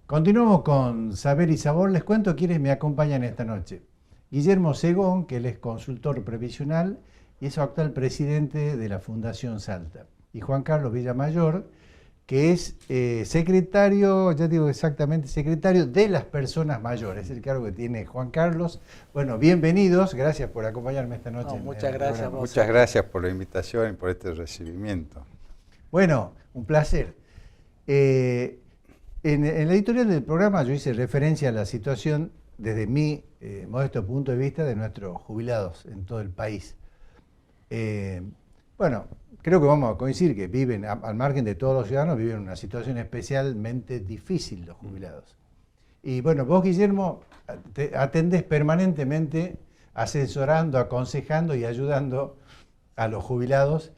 Continuamos con Saber y Sabor. Les cuento quiénes me acompañan esta noche. Guillermo Segón, que él es consultor previsional y es actual presidente de la Fundación Salta. Y Juan Carlos Villamayor, que es secretario, ya digo exactamente, secretario de las personas mayores, el cargo que tiene Juan Carlos. Bueno, bienvenidos, gracias por acompañarme esta noche. No, muchas gracias a vos. Muchas gracias por la invitación y por este recibimiento. Bueno, un placer. En el editorial del programa yo hice referencia a la situación desde mi modesto punto de vista de nuestros jubilados en todo el país. Bueno, creo que vamos a coincidir que viven, al margen de todos los ciudadanos, viven una situación especialmente difícil los jubilados. Y bueno, vos, Guillermo, atendés permanentemente asesorando, aconsejando y ayudando a los jubilados.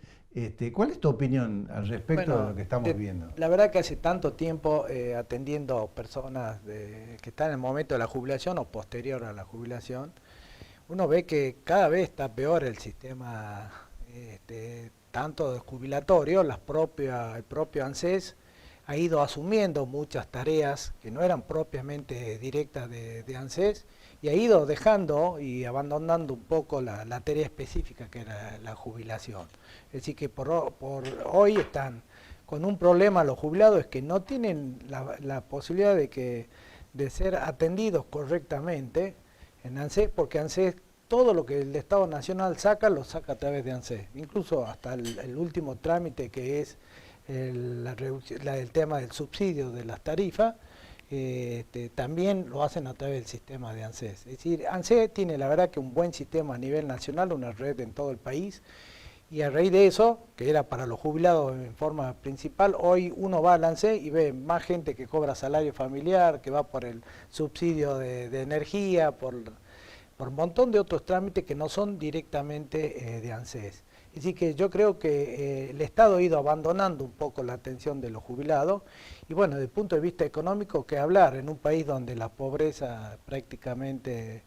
¿Cuál es tu opinión al respecto de lo que estamos viendo? La verdad que hace tanto tiempo atendiendo personas que están en el momento de la jubilación o posterior a la jubilación, uno ve que cada vez está peor el sistema tanto de jubilatorio, el propio ANSES ha ido asumiendo muchas tareas que no eran propiamente directas de ANSES y ha ido dejando y abandonando un poco la tarea específica que era la jubilación. Es decir, que por hoy están con un problema los jubilados, es que no tienen la posibilidad de ser atendidos correctamente en ANSES, porque ANSES todo lo que el Estado Nacional saca, lo saca a través de ANSES, incluso hasta el último trámite que es el tema del subsidio de las tarifas, también lo hacen a través del sistema de ANSES. Es decir, ANSES tiene la verdad que un buen sistema a nivel nacional, una red en todo el país, y a raíz de eso, que era para los jubilados en forma principal, hoy uno va al ANSES y ve más gente que cobra salario familiar, que va por el subsidio de energía, por un montón de otros trámites que no son directamente de ANSES. Así que yo creo que el Estado ha ido abandonando un poco la atención de los jubilados y bueno, desde el punto de vista económico, que hablar en un país donde la pobreza prácticamente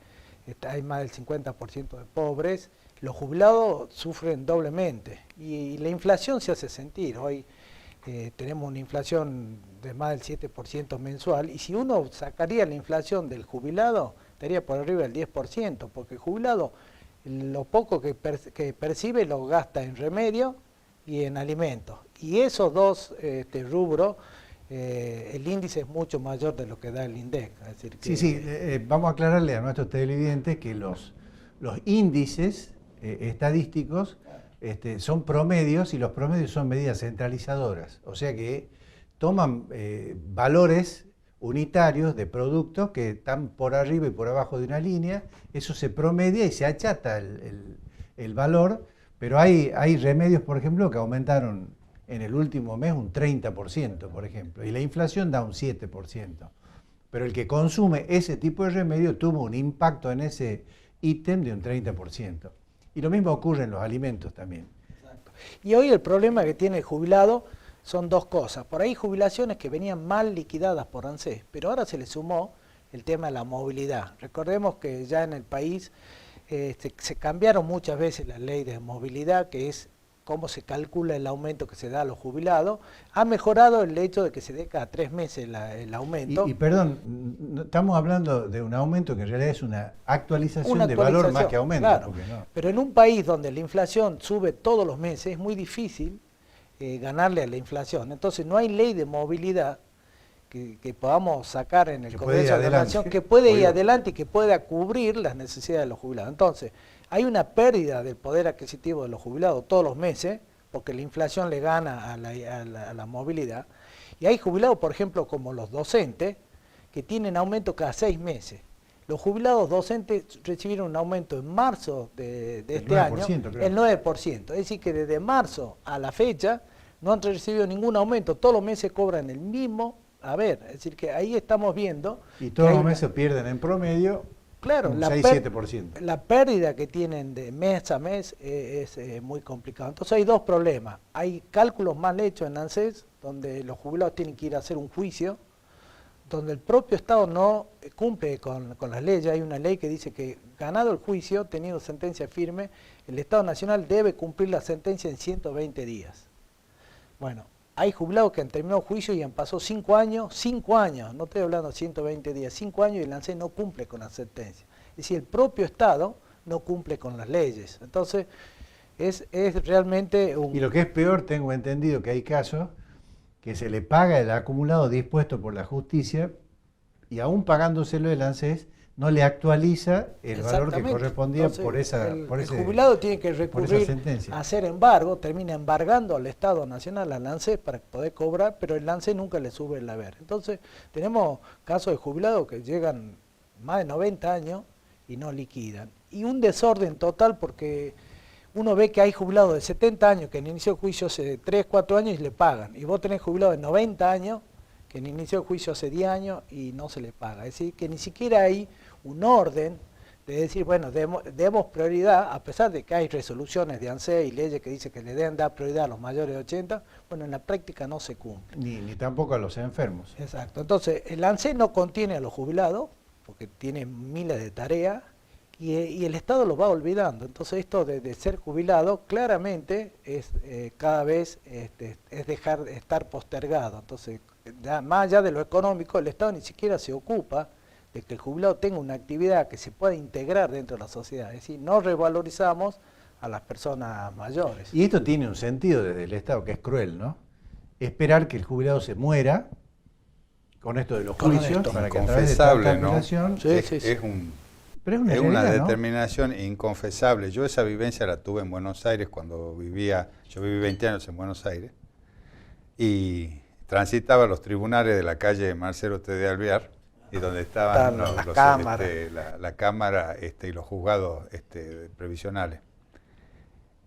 hay más del 50% de pobres, los jubilados sufren doblemente y la inflación se hace sentir. Hoy tenemos una inflación de más del 7% mensual y si uno sacaría la inflación del jubilado, estaría por arriba del 10%, porque el jubilado lo poco que percibe lo gasta en remedio y en alimentos. Y esos dos rubros, el índice es mucho mayor de lo que da el INDEC. Es decir que sí, vamos a aclararle a nuestros televidentes que los índices estadísticos son promedios y los promedios son medidas centralizadoras. O sea que toman valores unitarios de productos que están por arriba y por abajo de una línea, eso se promedia y se achata el valor, pero hay remedios, por ejemplo, que aumentaron en el último mes un 30%, por ejemplo, y la inflación da un 7%. Pero el que consume ese tipo de remedio tuvo un impacto en ese ítem de un 30%. Y lo mismo ocurre en los alimentos también. Exacto. Y hoy el problema que tiene el jubilado son dos cosas. Por ahí jubilaciones que venían mal liquidadas por ANSES, pero ahora se le sumó el tema de la movilidad. Recordemos que ya en el país se cambiaron muchas veces la ley de movilidad, que es cómo se calcula el aumento que se da a los jubilados. Ha mejorado el hecho de que se dé cada 3 meses el aumento. Y perdón, estamos hablando de un aumento que en realidad es una actualización de valor más que aumento. Claro, no. Pero en un país donde la inflación sube todos los meses es muy difícil ganarle a la inflación. Entonces no hay ley de movilidad que podamos sacar en el Congreso de la Nación que puede ir adelante y que pueda cubrir las necesidades de los jubilados. Entonces hay una pérdida del poder adquisitivo de los jubilados todos los meses porque la inflación le gana a la movilidad. Y hay jubilados, por ejemplo, como los docentes, que tienen aumento cada 6 meses. Los jubilados docentes recibieron un aumento en marzo de este año, creo. El 9%. Es decir, que desde marzo a la fecha no han recibido ningún aumento. Todos los meses cobran el mismo haber. Es decir, que ahí estamos viendo... Y todos los meses pierden en promedio un 6-7%. La pérdida que tienen de mes a mes es muy complicado. Entonces hay dos problemas. Hay cálculos mal hechos en ANSES, donde los jubilados tienen que ir a hacer un juicio, donde el propio Estado no cumple con las leyes. Hay una ley que dice que ganado el juicio, teniendo sentencia firme, el Estado Nacional debe cumplir la sentencia en 120 días. Bueno, hay jubilados que han terminado juicio y han pasado 5 años, no estoy hablando de 120 días, 5 años y el ANSES no cumple con la sentencia. Es decir, el propio Estado no cumple con las leyes. Entonces, es realmente un... Y lo que es peor, tengo entendido que hay casos que se le paga el acumulado dispuesto por la justicia y aún pagándoselo el ANSES no le actualiza el valor que correspondía. Entonces, por el jubilado tiene que esa recurrir sentencia. a hacer embargo, termina embargando al Estado Nacional, al ANSES, para poder cobrar, pero el ANSES nunca le sube el haber. Entonces, tenemos casos de jubilados que llegan más de 90 años y no liquidan. Y un desorden total porque uno ve que hay jubilados de 70 años que han iniciado el juicio hace 3, 4 años y le pagan. Y vos tenés jubilados de 90 años que han iniciado el juicio hace 10 años y no se le paga. Es decir, que ni siquiera hay un orden de decir, bueno, demos prioridad, a pesar de que hay resoluciones de ANSES y leyes que dicen que le deben dar prioridad a los mayores de 80, bueno, en la práctica no se cumple. Ni tampoco a los enfermos. Exacto. Entonces, el ANSES no contiene a los jubilados, porque tiene miles de tareas, y el Estado los va olvidando. Entonces, esto de ser jubilado, claramente, es cada vez es dejar de estar postergado. Entonces, más allá de lo económico, el Estado ni siquiera se ocupa de que el jubilado tenga una actividad que se pueda integrar dentro de la sociedad. Es decir, no revalorizamos a las personas mayores. Y esto tiene un sentido desde el Estado que es cruel, ¿no? Esperar que el jubilado se muera con esto de los juicios para que a través de tal calculación... ¿no? Es una determinación inconfesable. Yo esa vivencia la tuve en Buenos Aires cuando yo viví 20 años en Buenos Aires y transitaba los tribunales de la calle Marcelo T. de Alvear y donde estaban la Cámara y los juzgados previsionales.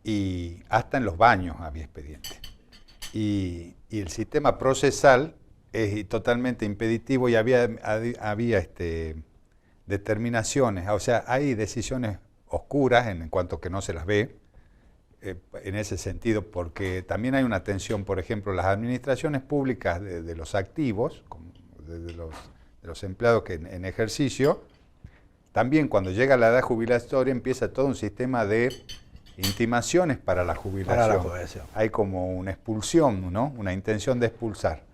Y hasta en los baños había expedientes. Y el sistema procesal es totalmente impeditivo y había determinaciones, o sea, hay decisiones oscuras en cuanto que no se las ve, en ese sentido, porque también hay una tensión, por ejemplo, las administraciones públicas de los activos, de los empleados que en ejercicio, también cuando llega la edad jubilatoria empieza todo un sistema de intimaciones para la jubilación. Hay como una expulsión, ¿no? Una intención de expulsar.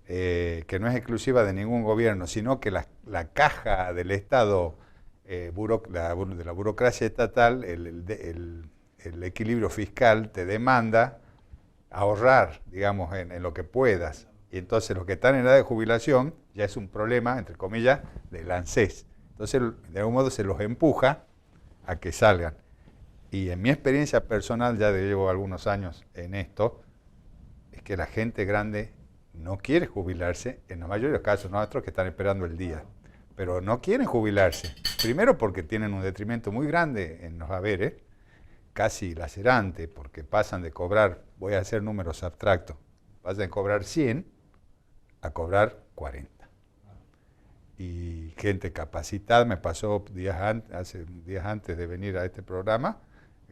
Que no es exclusiva de ningún gobierno, sino que la caja del Estado, de la burocracia estatal, el equilibrio fiscal te demanda ahorrar, digamos, en lo que puedas. Y entonces los que están en edad de jubilación ya es un problema, entre comillas, del ANSES. Entonces, de algún modo se los empuja a que salgan. Y en mi experiencia personal, ya llevo algunos años en esto, es que la gente grande no quiere jubilarse, en la mayoría de los casos nuestros que están esperando el día, pero no quieren jubilarse. Primero porque tienen un detrimento muy grande en los haberes, casi lacerante, porque pasan de cobrar, voy a hacer números abstractos, pasan de cobrar 100 a cobrar 40. Y gente capacitada, me pasó hace días antes de venir a este programa,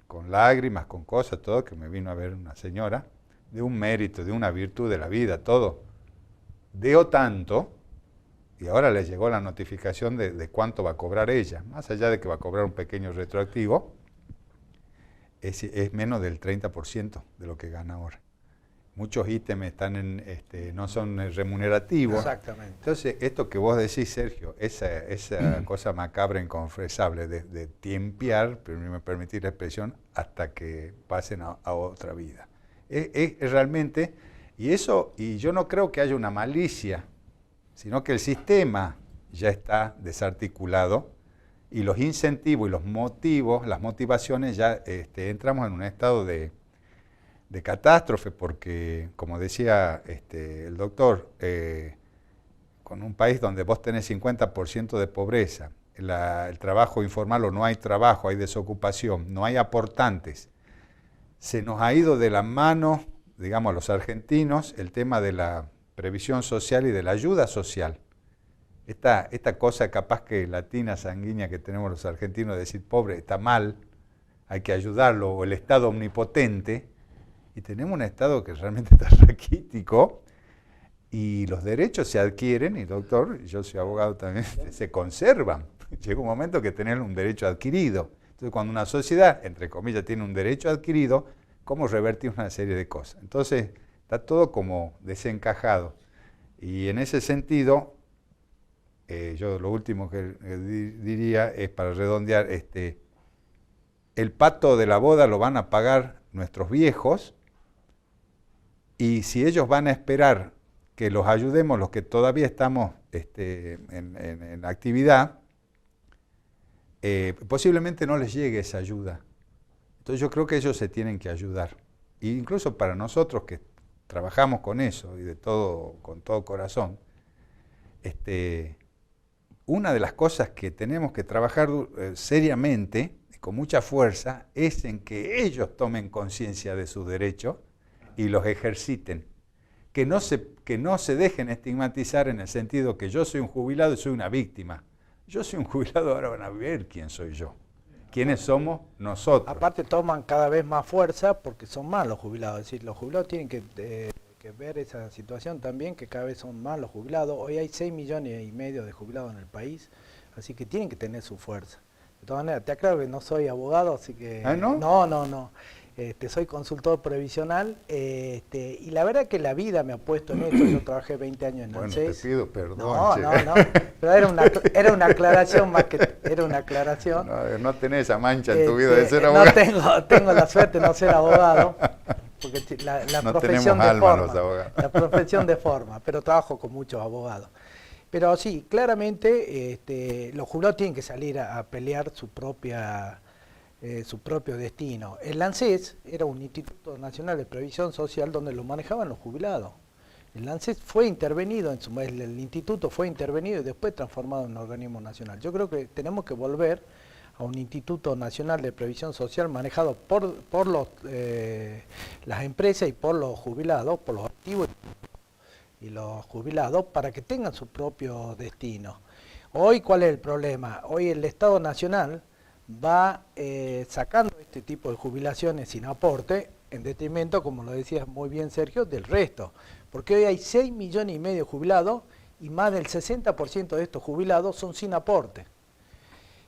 con lágrimas, con cosas, todo, que me vino a ver una señora, de un mérito, de una virtud de la vida, todo. Dio tanto, y ahora le llegó la notificación de cuánto va a cobrar ella. Más allá de que va a cobrar un pequeño retroactivo, es menos del 30% de lo que gana ahora. Muchos ítems están no son remunerativos. Exactamente. Entonces, esto que vos decís, Sergio, esa cosa macabra, inconfesable, de tiempear, pero me permitís la expresión, hasta que pasen a otra vida. Es realmente, y yo no creo que haya una malicia, sino que el sistema ya está desarticulado y los incentivos y los motivos, las motivaciones, ya entramos en un estado de catástrofe, porque, como decía el doctor, con un país donde vos tenés 50% de pobreza, el trabajo informal o no hay trabajo, hay desocupación, no hay aportantes, se nos ha ido de la mano, digamos, a los argentinos, el tema de la previsión social y de la ayuda social. Esta cosa capaz que latina, sanguínea que tenemos los argentinos, de decir pobre está mal, hay que ayudarlo, o el Estado omnipotente, y tenemos un Estado que realmente está raquítico, y los derechos se adquieren, y doctor, yo soy abogado también, se conservan. Llega un momento que tener un derecho adquirido. Entonces, cuando una sociedad, entre comillas, tiene un derecho adquirido, ¿cómo revertir una serie de cosas? Entonces, Está todo como desencajado. Y en ese sentido, yo lo último que diría es para redondear, el pato de la boda lo van a pagar nuestros viejos, y si ellos van a esperar que los ayudemos los que todavía estamos en actividad, posiblemente no les llegue esa ayuda. Entonces yo creo que ellos se tienen que ayudar. E incluso para nosotros que trabajamos con eso y con todo corazón, una de las cosas que tenemos que trabajar seriamente, con mucha fuerza, es en que ellos tomen conciencia de sus derechos y los ejerciten. Que no se dejen estigmatizar en el sentido que yo soy un jubilado y soy una víctima. Yo soy un jubilado, ahora van a ver quién soy yo. ¿Quiénes somos nosotros? Aparte toman cada vez más fuerza porque son más los jubilados. Es decir, los jubilados tienen que ver esa situación también, que cada vez son más los jubilados. Hoy hay 6,5 millones de jubilados en el país, así que tienen que tener su fuerza. De todas maneras, te aclaro que no soy abogado, así que... ¿Ah, no? No. Soy consultor previsional, y la verdad que la vida me ha puesto en esto. Yo trabajé 20 años en ANSES. Bueno, te pido perdón. No, pero era una aclaración más que... Era una aclaración. No tenés esa mancha en tu vida de ser abogado. No tengo la suerte de no ser abogado, porque la no profesión tenemos alma los deforma, abogados. la profesión deforma, pero trabajo con muchos abogados. Pero sí, claramente los jubilados tienen que salir a pelear su propio destino. El ANSES era un Instituto Nacional de Previsión Social donde lo manejaban los jubilados. El ANSES fue intervenido, el instituto fue intervenido y después transformado en un organismo nacional. Yo creo que tenemos que volver a un Instituto Nacional de Previsión Social manejado por las empresas y por los jubilados, por los activos y los jubilados, para que tengan su propio destino. Hoy, ¿cuál es el problema? Hoy el Estado Nacional va sacando este tipo de jubilaciones sin aporte, en detrimento, como lo decías muy bien Sergio, del resto. Porque hoy hay 6,5 millones de jubilados y más del 60% de estos jubilados son sin aporte.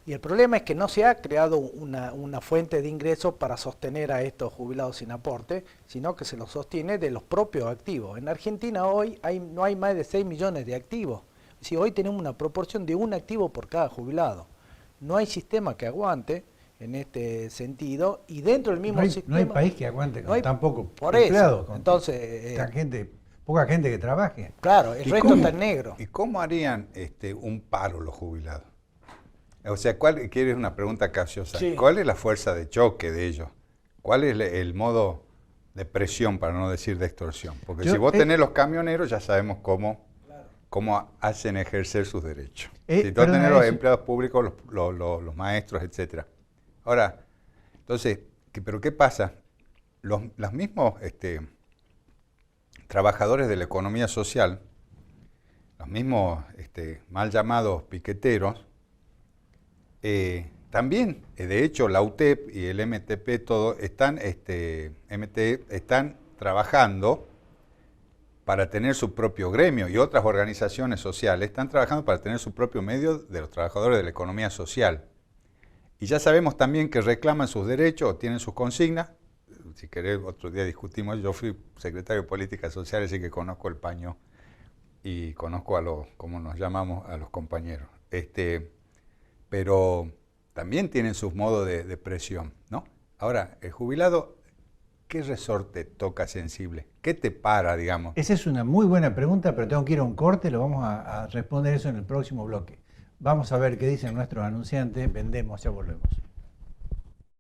Y el problema es que no se ha creado una fuente de ingresos para sostener a estos jubilados sin aporte, sino que se los sostiene de los propios activos. En Argentina hoy no hay más de 6 millones de activos. Si hoy tenemos una proporción de un activo por cada jubilado. No hay sistema que aguante en este sentido, y dentro del mismo sistema... No hay país que aguante con tan poco por empleados, eso, entonces... poca gente que trabaje. Claro, el resto está en negro. ¿Y cómo harían un paro los jubilados? O sea, ¿quieres una pregunta capciosa? Sí. ¿Cuál es la fuerza de choque de ellos? ¿Cuál es el modo de presión, para no decir de extorsión? Porque si vos tenés los camioneros, ya sabemos cómo hacen ejercer sus derechos. Si vos tenés los empleados públicos, los maestros, etc. Ahora, entonces, ¿pero qué pasa? Los mismos trabajadores de la economía social, los mismos mal llamados piqueteros, también, de hecho, la UTEP y el MTP, están trabajando para tener su propio gremio, y otras organizaciones sociales están trabajando para tener su propio medio de los trabajadores de la economía social. Y ya sabemos también que reclaman sus derechos o tienen sus consignas. Si querés, otro día discutimos. Yo fui secretario de Políticas Sociales, así que conozco el paño y conozco como nos llamamos, a los compañeros. Pero también tienen sus modos de presión, ¿no? Ahora, el jubilado, ¿qué resorte toca sensible? ¿Qué te para, digamos? Esa es una muy buena pregunta, pero tengo que ir a un corte, lo vamos a responder eso en el próximo bloque. Vamos a ver qué dicen nuestros anunciantes, vendemos, ya volvemos.